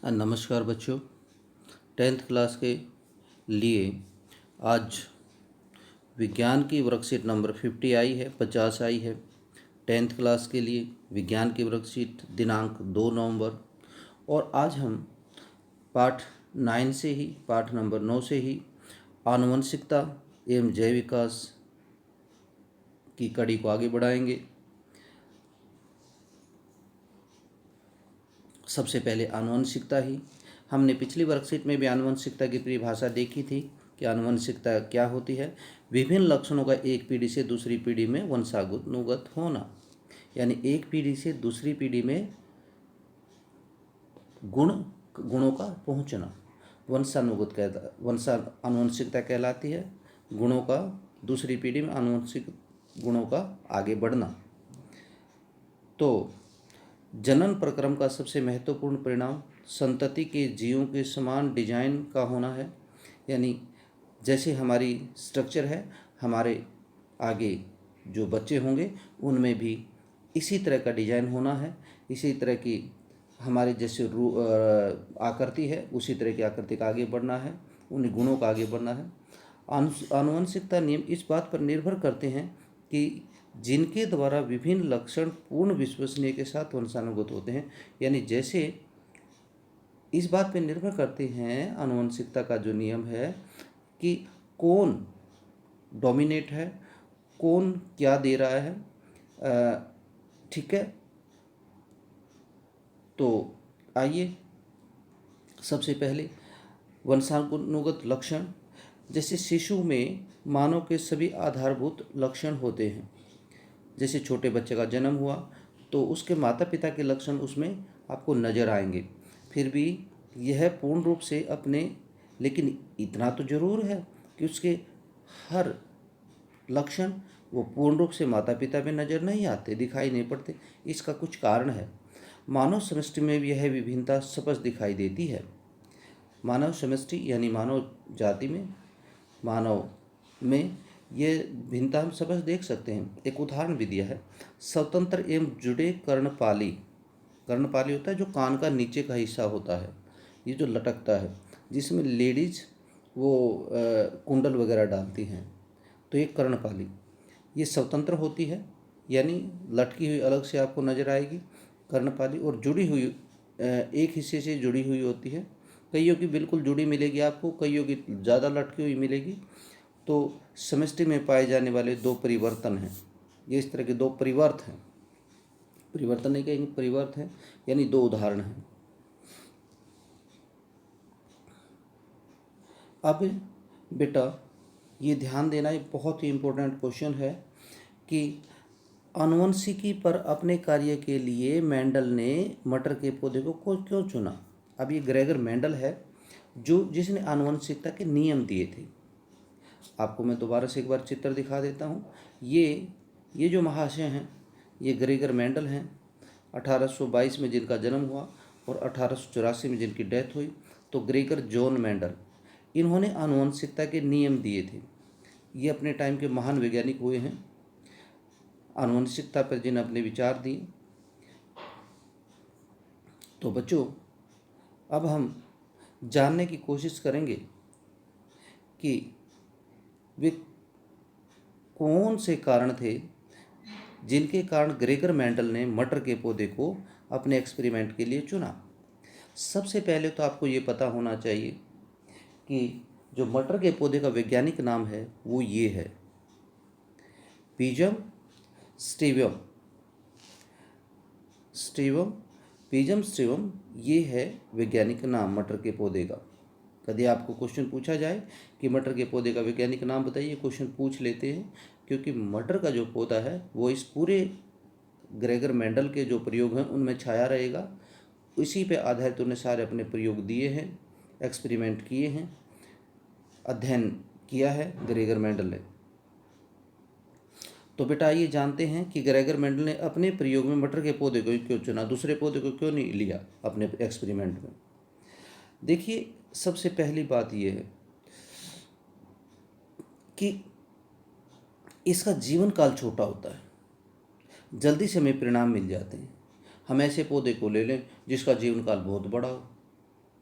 नमस्कार बच्चों। 10th class के लिए आज विज्ञान की वर्कशीट नंबर 50 आई है, 50 आई है। 10th क्लास के लिए विज्ञान की वर्कशीट दिनांक 2 नवंबर। और आज हम पाठ 9 से ही पाठ नंबर 9 से ही आनुवंशिकता एवं जैव विकास की कड़ी को आगे बढ़ाएंगे। सबसे पहले आनुवंशिकता ही हमने पिछली वर्कशीट में भी आनुवंशिकता की परिभाषा देखी थी कि आनुवंशिकता क्या होती है। विभिन्न लक्षणों का एक पीढ़ी से दूसरी पीढ़ी में वंशानुगत होना, यानी एक पीढ़ी से दूसरी पीढ़ी में गुणों का पहुंचना आनुवंशिकता कहलाती है। गुणों का दूसरी पीढ़ी में आनुवंशिक गुणों का आगे बढ़ना। तो जनन प्रक्रम का सबसे महत्वपूर्ण परिणाम संतति के जीवों के समान डिजाइन का होना है, यानी जैसे हमारी स्ट्रक्चर है, हमारे आगे जो बच्चे होंगे उनमें भी इसी तरह का डिजाइन होना है, इसी तरह की हमारे जैसे आकृति है उसी तरह की आकृति का आगे बढ़ना है, उन गुणों का आगे बढ़ना है। आनुवंशिकता नियम इस बात पर निर्भर करते हैं कि जिनके द्वारा विभिन्न लक्षण पूर्ण विश्वसनीय के साथ वंशानुगत होते हैं, यानी जैसे इस बात पर निर्भर करते हैं आनुवंशिकता का जो नियम है कि कौन डोमिनेट है, कौन क्या दे रहा है। ठीक है, तो आइए सबसे पहले वंशानुगत लक्षण। जैसे शिशु में मानव के सभी आधारभूत लक्षण होते हैं। जैसे छोटे बच्चे का जन्म हुआ तो उसके माता पिता के लक्षण उसमें आपको नज़र आएंगे, फिर भी यह पूर्ण रूप से अपने, लेकिन इतना तो ज़रूर है कि उसके हर लक्षण वो पूर्ण रूप से माता पिता में नज़र नहीं आते, दिखाई नहीं पड़ते। इसका कुछ कारण है। मानव समष्टि में यह विभिन्नता स्पष्ट दिखाई देती है। मानव समष्टि यानी मानव जाति में, मानव में ये भिन्नता हम स्पष्ट देख सकते हैं। एक उदाहरण भी दिया है। स्वतंत्र एवं जुड़े कर्णपाली होता है जो कान का नीचे का हिस्सा होता है, ये जो लटकता है, जिसमें लेडीज वो कुंडल वगैरह डालती हैं, तो ये कर्णपाली ये स्वतंत्र होती है, यानी लटकी हुई अलग से आपको नज़र आएगी कर्णपाली, और जुड़ी हुई एक हिस्से से जुड़ी हुई होती है। कईयों की बिल्कुल जुड़ी मिलेगी आपको, कईयों की ज़्यादा लटकी हुई मिलेगी। तो समष्टि में पाए जाने वाले दो परिवर्तन हैं, ये इस तरह के दो परिवर्त हैं, परिवर्तन नहीं कहेंगे, परिवर्त हैं, यानी दो उदाहरण हैं। अब बेटा ये ध्यान देना, एक बहुत ही इम्पोर्टेंट क्वेश्चन है कि आनुवंशिकी पर अपने कार्य के लिए मेंडल ने मटर के पौधे को क्यों चुना। अब ये ग्रेगर मेंडल है जिसने आनुवंशिकता के नियम दिए थे। आपको मैं दोबारा से एक बार चित्र दिखा देता हूँ। ये जो महाशय हैं ये ग्रेगर मेंडल हैं, 1822 में जिनका जन्म हुआ और 1884 में जिनकी डेथ हुई। तो ग्रेगर जॉन मेंडल, इन्होंने आनुवंशिकता के नियम दिए थे। ये अपने टाइम के महान वैज्ञानिक हुए हैं, आनुवंशिकता पर जिन्हें अपने विचार दिए। तो बच्चों अब हम जानने की कोशिश करेंगे कि वे कौन से कारण थे जिनके कारण ग्रेगर मेंडल ने मटर के पौधे को अपने एक्सपेरिमेंट के लिए चुना। सबसे पहले तो आपको ये पता होना चाहिए कि जो मटर के पौधे का वैज्ञानिक नाम है वो ये है, पिजम स्टिवम। पिजम स्टिवम ये है वैज्ञानिक नाम मटर के पौधे का। यदि आपको क्वेश्चन पूछा जाए कि मटर के पौधे का वैज्ञानिक नाम बताइए, क्वेश्चन पूछ लेते हैं, क्योंकि मटर का जो पौधा है वो इस पूरे ग्रेगर मेंडल के जो प्रयोग हैं उनमें छाया रहेगा। इसी पे आधारित उन्हें सारे अपने प्रयोग दिए हैं, एक्सपेरिमेंट किए हैं, अध्ययन किया है ग्रेगर मेंडल ने। तो बेटा ये जानते हैं कि ग्रेगर मेंडल ने अपने प्रयोग में मटर के पौधे को क्यों चुना, दूसरे पौधे को क्यों नहीं लिया अपने एक्सपेरिमेंट में। देखिए सबसे पहली बात यह है कि इसका जीवन काल छोटा होता है, जल्दी से हमें परिणाम मिल जाते हैं। हम ऐसे पौधे को ले लें जिसका जीवन काल बहुत बड़ा हो,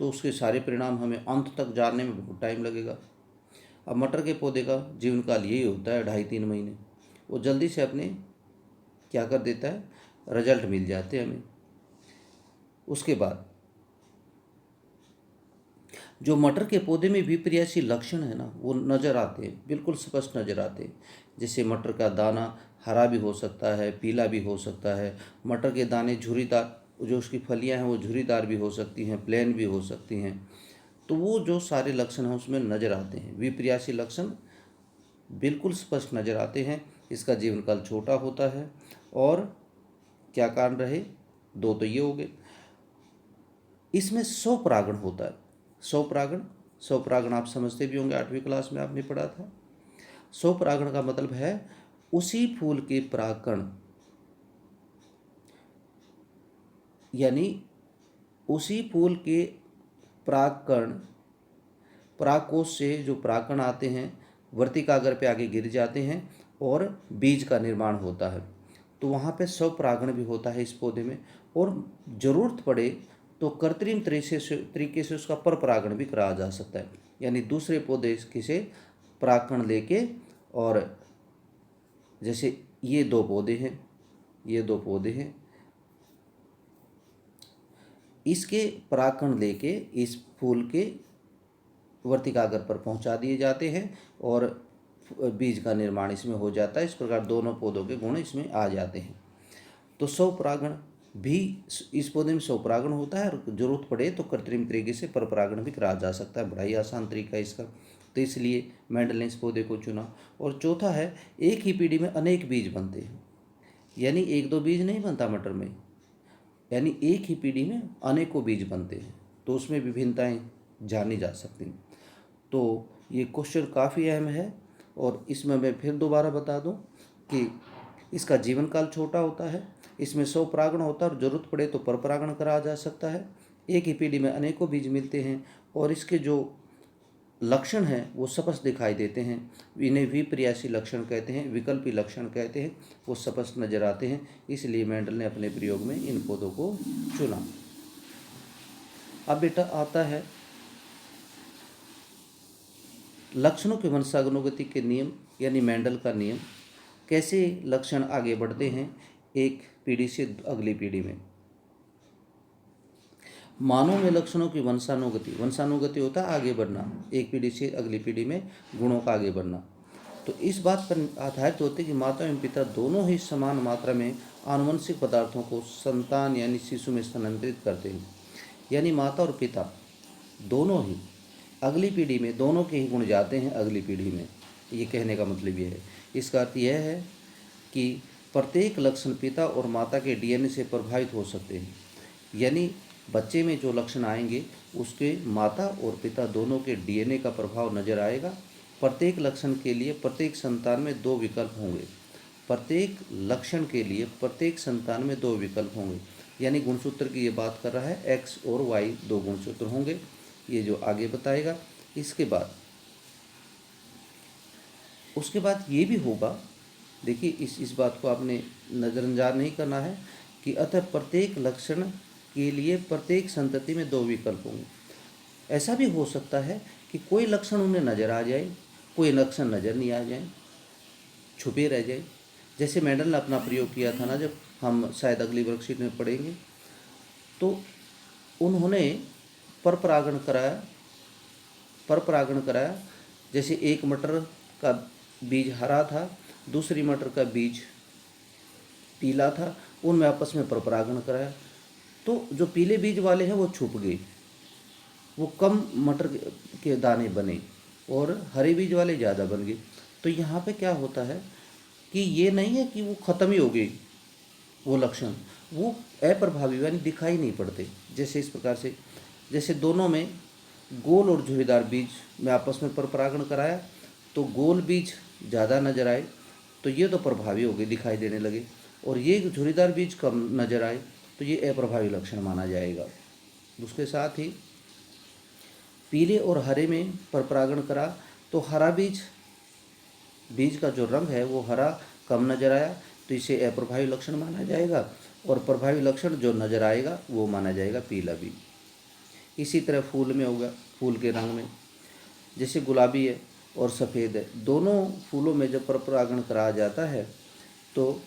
तो उसके सारे परिणाम हमें अंत तक जानने में बहुत टाइम लगेगा। अब मटर के पौधे का जीवन काल यही होता है 2.5-3 महीने। वो जल्दी से अपने क्या कर देता है, रिजल्ट मिल जाते हैं हमें। उसके बाद जो मटर के पौधे में विपर्यासी लक्षण है ना, वो नज़र आते हैं, बिल्कुल स्पष्ट नज़र आते हैं। जैसे मटर का दाना हरा भी हो सकता है, पीला भी हो सकता है। मटर के दाने झुर्रीदार, जो उसकी फलियां हैं वो झुर्रीदार भी हो सकती हैं, प्लेन भी हो सकती हैं। तो वो जो सारे लक्षण हैं उसमें नज़र आते हैं, विपर्यासी लक्षण बिल्कुल स्पष्ट नज़र आते हैं। इसका जीवन काल छोटा होता है। और क्या कारण रहे, दो तो ये हो गए। इसमें स्वपरागण होता है। स्वपरागण आप समझते भी होंगे, 8वीं क्लास में आपने पढ़ा था। स्वपरागण का मतलब है उसी फूल के परागकण, यानी उसी फूल के परागकण, परागकोश से जो परागकण आते हैं वर्तिकाग्र पे आगे गिर जाते हैं और बीज का निर्माण होता है। तो वहाँ पे स्वपरागण भी होता है इस पौधे में। और ज़रूरत पड़े तो कृत्रिम तरीके से उसका परपरागण भी कराया जा सकता है, यानी दूसरे पौधे से परागकण लेके, और जैसे ये दो पौधे हैं, इसके परागकण लेके इस फूल के वर्तिकाग्र पर पहुंचा दिए जाते हैं और बीज का निर्माण इसमें हो जाता है। इस प्रकार दोनों पौधों के गुण इसमें आ जाते हैं। तो स्वपरागण भी इस पौधे में स्वपरागण होता है, और जरूरत पड़े तो कृत्रिम तरीके से परपरागण भी कराया जा सकता है। बड़ा ही आसान तरीका है इसका, तो इसलिए मेंडल ने इस पौधे को चुना। और चौथा है, एक ही पीढ़ी में अनेक बीज बनते हैं, यानी 1-2 बीज नहीं बनता मटर में, यानी एक ही पीढ़ी में अनेकों बीज बनते हैं। तो उसमें विभिन्नताएं जानी जा सकती हैं। तो ये क्वेश्चन काफ़ी अहम है, और इसमें मैं फिर दोबारा बता दूं कि इसका जीवन काल छोटा होता है, इसमें स्वपरागण होता है और ज़रूरत पड़े तो परपरागण कराया जा सकता है। एक ही पीढ़ी में अनेकों बीज मिलते हैं, और इसके जो लक्षण हैं वो स्पष्ट दिखाई देते हैं। इन्हें विपर्यासी लक्षण कहते हैं, विकल्पी लक्षण कहते हैं, वो स्पष्ट नजर आते हैं। इसलिए मेंडल ने अपने प्रयोग में इन पौधों को चुना। अब बेटा आता है लक्षणों के वंशानुगति के नियम, यानी मेंडल का नियम। कैसे लक्षण आगे बढ़ते हैं एक पीढ़ी से अगली पीढ़ी में। मानव में लक्षणों की वंशानुगति होता है आगे बढ़ना, एक पीढ़ी से अगली पीढ़ी में गुणों का आगे बढ़ना। तो इस बात पर आधारित होते कि माता एवं पिता दोनों ही समान मात्रा में आनुवंशिक पदार्थों को संतान यानी शिशु में स्थानांतरित करते हैं। यानी माता और पिता दोनों ही अगली पीढ़ी में, दोनों के ही गुण जाते हैं अगली पीढ़ी में। ये कहने का मतलब ये है। इसका अर्थ यह है कि प्रत्येक लक्षण पिता और माता के डीएनए से प्रभावित हो सकते हैं। यानी बच्चे में जो लक्षण आएंगे उसके माता और पिता दोनों के डीएनए का प्रभाव नजर आएगा। प्रत्येक लक्षण के लिए प्रत्येक संतान में 2 विकल्प होंगे। प्रत्येक लक्षण के लिए प्रत्येक संतान में 2 विकल्प होंगे। यानी गुणसूत्र की ये बात कर रहा है, एक्स और वाई 2 गुणसूत्र होंगे, ये जो आगे बताएगा। उसके बाद ये भी होगा, देखिए इस बात को आपने नज़रअंदाज नहीं करना है कि अतः प्रत्येक लक्षण के लिए प्रत्येक संतति में 2 विकल्प होंगे। ऐसा भी हो सकता है कि कोई लक्षण उन्हें नज़र आ जाए, कोई लक्षण नज़र नहीं आ जाए, छुपे रह जाए। जैसे मेंडल ने अपना प्रयोग किया था ना, जब हम शायद अगली वर्कशीट में पढ़ेंगे, तो उन्होंने परपरागण कराया। जैसे एक मटर का बीज हरा था, दूसरी मटर का बीज पीला था, उनमें आपस में परपरागण कराया। तो जो पीले बीज वाले हैं वो छुप गए, वो कम मटर के दाने बने, और हरे बीज वाले ज़्यादा बन गए। तो यहाँ पे क्या होता है कि ये नहीं है कि वो ख़त्म ही हो गई, वो लक्षण वो अप्रभावी यानी दिखाई नहीं पड़ते। जैसे इस प्रकार से, जैसे दोनों में गोल और झुर्रीदार बीज में आपस में परपरागण कराया, तो गोल बीज ज़्यादा नजर आए, तो ये तो प्रभावी हो गए, दिखाई देने लगे। और ये झुर्रीदार बीज कम नजर आए, तो ये अप्रभावी लक्षण माना जाएगा। उसके साथ ही पीले और हरे में परपरागण करा, तो हरा बीज का जो रंग है वो हरा कम नजर आया, तो इसे अप्रभावी लक्षण माना जाएगा। और प्रभावी लक्षण जो नजर आएगा वो माना जाएगा पीला बीज। इसी तरह फूल में होगा, फूल के रंग में, जैसे गुलाबी है और सफ़ेद है, दोनों फूलों में जब पर परागण कराया जाता है तो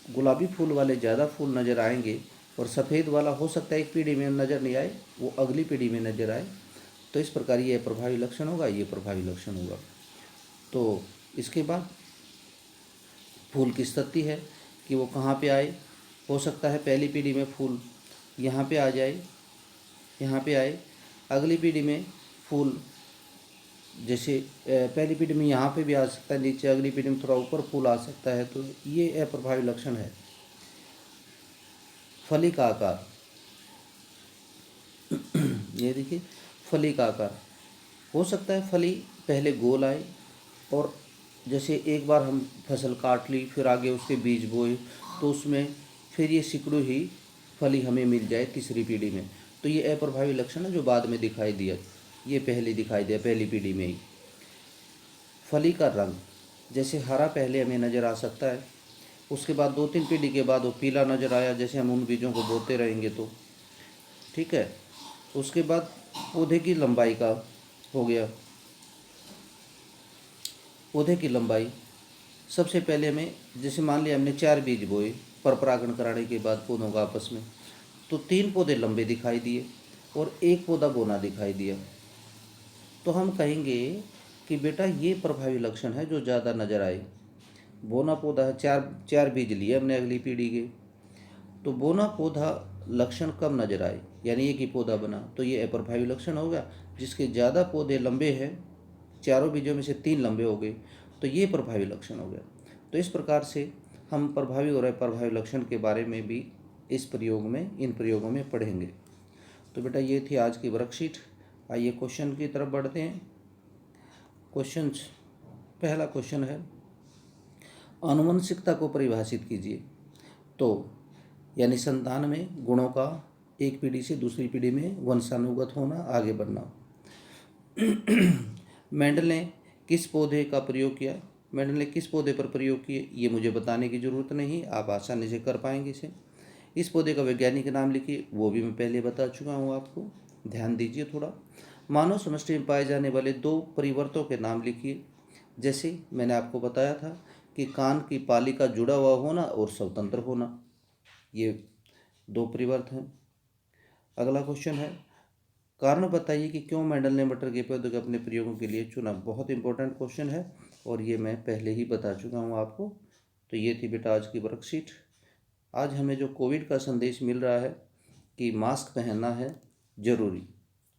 गुलाबी फूल वाले ज़्यादा फूल नज़र आएंगे और सफ़ेद वाला हो सकता है एक पीढ़ी में नज़र नहीं आए, वो अगली पीढ़ी में नज़र आए। तो इस प्रकार ये प्रभावी लक्षण होगा, ये प्रभावी लक्षण होगा। तो इसके बाद फूल की स्थिति है कि वो कहाँ पे आए, हो सकता है पहली पीढ़ी में फूल यहाँ पे आ जाए, यहाँ पे आए, अगली पीढ़ी में फूल जैसे पहली पीढ़ी में यहाँ पे भी आ सकता है नीचे, अगली पीढ़ी में थोड़ा ऊपर फूल आ सकता है। तो ये अप्रभावी लक्षण है। फली का आकार, ये देखिए फली का आकार हो सकता है फली पहले गोल आए और जैसे एक बार हम फसल काट ली फिर आगे उसके बीज बोए तो उसमें फिर ये सिकड़ू ही फली हमें मिल जाए तीसरी पीढ़ी में। तो ये अप्रभावी लक्षण है जो बाद में दिखाई दिया, ये पहले दिखाई दिया पहली पीढ़ी में ही। फली का रंग, जैसे हरा पहले हमें नज़र आ सकता है, उसके बाद 2-3 पीढ़ी के बाद वो पीला नज़र आया, जैसे हम उन बीजों को बोते रहेंगे तो ठीक है। उसके बाद पौधे की लंबाई का हो गया, पौधे की लंबाई सबसे पहले हमें, जैसे मान लिया हमने 4 बीज बोए पर परागण कराने के बाद पौधों का आपस में, तो 3 पौधे लंबे दिखाई दिए और 1 पौधा बौना दिखाई दिया। तो हम कहेंगे कि बेटा ये प्रभावी लक्षण है जो ज़्यादा नज़र आए। बौना पौधा है, चार बीज लिए हमने अगली पीढ़ी के, तो बौना पौधा लक्षण कम नज़र आए, यानी एक ही पौधा बना, तो ये अप्रभावी लक्षण होगा। जिसके ज़्यादा पौधे लंबे हैं, चारों बीजों में से 3 लंबे हो गए, तो ये प्रभावी लक्षण हो गया। तो इस प्रकार से हम प्रभावी और अप्रभावी लक्षण के बारे में भी इन प्रयोगों में पढ़ेंगे। तो बेटा ये थी आज की वर्कशीट। आइए क्वेश्चन की तरफ बढ़ते हैं। क्वेश्चंस, पहला क्वेश्चन है आनुवंशिकता को परिभाषित कीजिए। तो यानी संतान में गुणों का एक पीढ़ी से दूसरी पीढ़ी में वंशानुगत होना, आगे बढ़ना। मेंडल ने किस पौधे का प्रयोग किया, मेंडल ने किस पौधे पर प्रयोग किए, ये मुझे बताने की ज़रूरत नहीं, आप आसानी से कर पाएंगे इसे। इस पौधे का वैज्ञानिक नाम लिखिए, वो भी मैं पहले बता चुका हूँ आपको, ध्यान दीजिए थोड़ा। मानव समष्टि में पाए जाने वाले 2 परिवर्तों के नाम लिखिए। जैसे मैंने आपको बताया था कि कान की पाली का जुड़ा हुआ होना और स्वतंत्र होना, ये 2 परिवर्त हैं। अगला क्वेश्चन है कारण बताइए कि क्यों मेंडल ने मटर के पौधे को अपने प्रयोगों के लिए चुना। बहुत इंपॉर्टेंट क्वेश्चन है और ये मैं पहले ही बता चुका हूँ आपको। तो ये थी बेटा आज की वर्कशीट। आज हमें जो कोविड का संदेश मिल रहा है कि मास्क पहनना है ज़रूरी,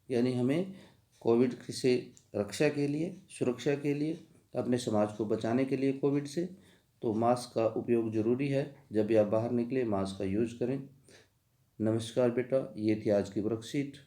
यानी हमें कोविड से रक्षा के लिए, सुरक्षा के लिए, अपने समाज को बचाने के लिए कोविड से, तो मास्क का उपयोग ज़रूरी है। जब भी आप बाहर निकले मास्क का यूज़ करें। नमस्कार बेटा, ये थी आज की वर्कशीट।